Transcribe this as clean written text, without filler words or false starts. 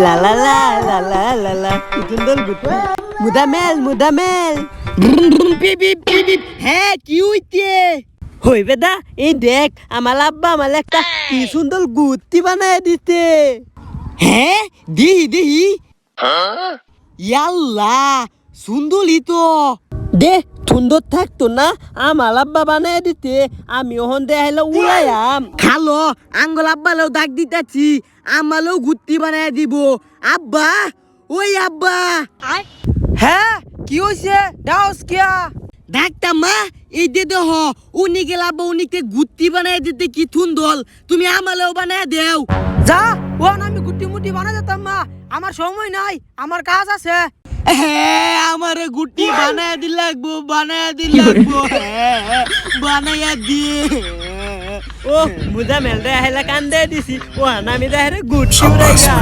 লা লা লা লা লা লা লা কি সুন্দর গুটি মুদামেল হ্যাঁ কি হইতে হইবে দা এই দেখ আমার আব্বা আমার একটা কি সুন্দর গুটি বানায় দিতে। হ্যাঁ দিহি দিহি ইয়াল্লা সুন্দরই তো দে সুন্দর থাকতো না আমার আব্বা বানায় দিতে আমি ওহন দেখাইলে উড়াইয়াম। খালো আঙ্গল আব্বালেও ডাক দিতেছি আমালেও গুত্তি বানায় দিব। আব্বা ওই আব্বা হ্যাঁ কি হইছে ডাউস কিয়া ডাকতাম মা এই দে দেহ উনি গেল আব্বা উনিকে গুত্তি বানায় দিতে কি সুন্দর তুমি আমালেও বানায় দেও। যা ও না আমি গুটি মুটি বানা যেতাম মা আমার সময় নাই আমার কাজ আছে। হ্যাঁ আমারে গুটি বানায় দিল লাগবো বানাইয়া দিয়ে ও মুদামেল দেখাইলে কান্দে দিছি ও আমি দেখারে গুটি উড়াইয়া।